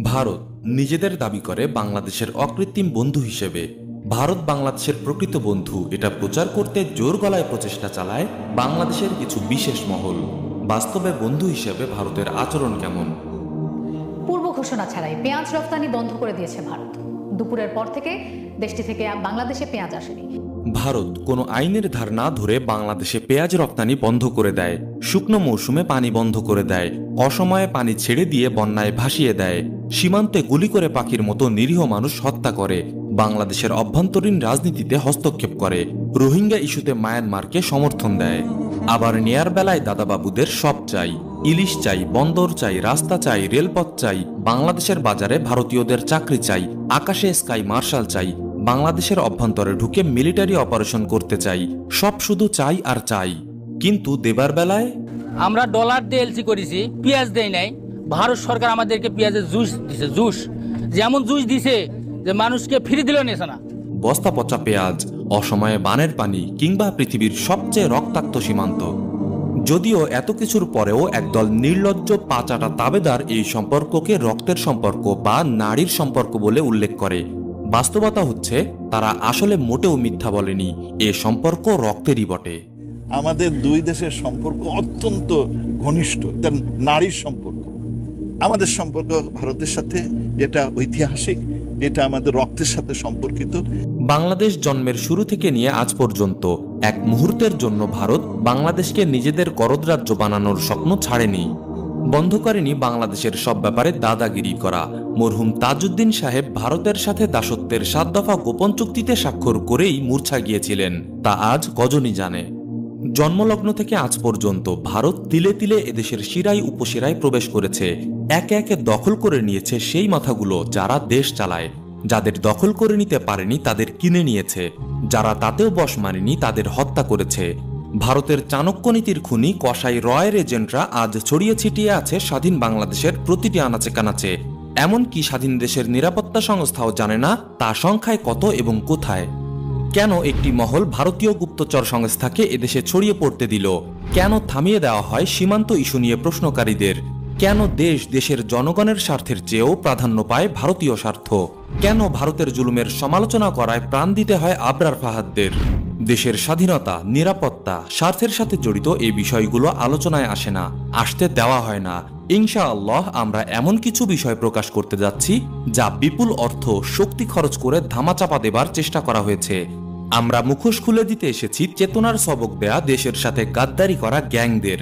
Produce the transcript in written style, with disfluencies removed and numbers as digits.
ভারত নিজেদের দাবি করে বাংলাদেশের অকৃত্রিম বন্ধু হিসেবে। ভারত বাংলাদেশের প্রকৃত বন্ধু এটা প্রচার করতে জোর গলায় প্রচেষ্টা চালায় বাংলাদেশের কিছু বিশেষ মহল। বাস্তবে বন্ধু হিসেবে ভারতের আচরণ কেমন? পূর্ব ঘোষণা ছাড়াই পেঁয়াজ রপ্তানি বন্ধ করে দিয়েছে ভারত। দুপুরের পর থেকে দেশটি থেকে বাংলাদেশে পেঁয়াজ আসেনি। ভারত কোনো আইনের ধার না ধরে বাংলাদেশে পেঁয়াজ রপ্তানি বন্ধ করে দেয়, শুকনো মৌসুমে পানি বন্ধ করে দেয়, অসময়ে পানি ছেড়ে দিয়ে বন্যায় ভাসিয়ে দেয়, সীমান্তে গুলি করে পাখির মতো নিরীহ মানুষ হত্যা করে, বাংলাদেশের অভ্যন্তরীণ রাজনীতিতে হস্তক্ষেপ করে, রোহিঙ্গা ইস্যুতে মায়ানমারকে সমর্থন দেয়। আবার নেয়ার বেলায় দাদাবাবুদের সব চাই, ইলিশ চাই, বন্দর চাই, রাস্তা চাই, রেলপথ চাই, বাংলাদেশের বাজারে ভারতীয়দের চাকরি চাই, আকাশে স্কাই মার্শাল চাই, বাংলাদেশের অভ্যন্তরে ঢুকে মিলিটারি অপারেশন করতে চাই, সব শুধু চাই আর চাই। কিন্তু দেবার বেলায় আমরা ডলার দিয়ে এলসি করেছি, পেঁয়াজ দেয় নাই। ভারত সরকার আমাদেরকে পেঁয়াজের জুস দিছে, জুস যেমন জুস দিছে যে মানুষকে ফিরে দিল নেছে না। বস্তা পচা পেঁয়াজ, অসময়ে বানের পানি, কিংবা পৃথিবীর সবচেয়ে রক্তাক্ত সীমান্ত। যদিও এত কিছুর পরেও একদল নির্লজ্জ পাচাটা তাবেদার এই সম্পর্ককে রক্তের সম্পর্ক বা নারীর সম্পর্ক বলে উল্লেখ করে। বাস্তবতা হচ্ছে তারা আসলে মোটেও মিথ্যা বলেনি, এ সম্পর্ক রক্তেরই বটে। আমাদের দুই দেশের সম্পর্ক অত্যন্ত ঘনিষ্ঠ, নারীর সম্পর্ক। আমাদের সম্পর্ক ভারতের সাথে এটা ঐতিহাসিক, এটা আমাদের রক্তের সাথে সম্পর্কিত। বাংলাদেশ জন্মের শুরু থেকে নিয়ে আজ পর্যন্ত এক মুহূর্তের জন্য ভারত বাংলাদেশকে নিজেদের করদরাজ্য বানানোর স্বপ্ন ছাড়েনি। বন্ধ করেনি বাংলাদেশের সব ব্যাপারে দাদাগিরি করা। মরহুম তাজউদ্দিন সাহেব ভারতের সাথে দাসত্বের 7 দফা গোপন চুক্তিতে স্বাক্ষর করেই মূর্ছা গিয়েছিলেন, তা আজ কজনই জানে। জন্মলগ্ন থেকে আজ পর্যন্ত ভারত তিলে তিলে এদেশের শিরায় উপশিরায় প্রবেশ করেছে, একে একে দখল করে নিয়েছে সেই মাথাগুলো যারা দেশ চালায়। যাদের দখল করে নিতে পারেনি তাদের কিনে নিয়েছে, যারা তাতেও বশ মানেনি তাদের হত্যা করেছে। ভারতের চাণক্য নীতির খুনি কসাই রয়ের এজেন্টরা আজ ছড়িয়ে ছিটিয়ে আছে স্বাধীন বাংলাদেশের প্রতিটি আনাচে কানাচে। এমনকি স্বাধীন দেশের নিরাপত্তা সংস্থাও জানে না তা সংখ্যায় কত এবং কোথায়। কেন একটি মহল ভারতীয় গুপ্তচর সংস্থাকে এদেশে ছড়িয়ে পড়তে দিল? কেন থামিয়ে দেওয়া হয় সীমান্ত ইস্যু নিয়ে প্রশ্নকারীদের? কেন দেশের জনগণের স্বার্থের চেয়েও প্রাধান্য পায় ভারতীয় স্বার্থ? কেন ভারতের জুলুমের সমালোচনা করায় প্রাণ দিতে হয় আবরার ফাহাদদের? দেশের স্বাধীনতা, নিরাপত্তা, স্বার্থের সাথে জড়িত এই বিষয়গুলো আলোচনায় আসে না, আসতে দেওয়া হয় না। ইনশাআল্লাহ আমরা এমন কিছু বিষয় প্রকাশ করতে যাচ্ছি যা বিপুল অর্থ, শক্তি খরচ করে ধামাচাপা দেবার চেষ্টা করা হয়েছে। আমরা মুখোশ খুলে দিতে এসেছি চেতনার সবক দেয়া দেশের সাথে গাদ্দারি করা গ্যাংদের।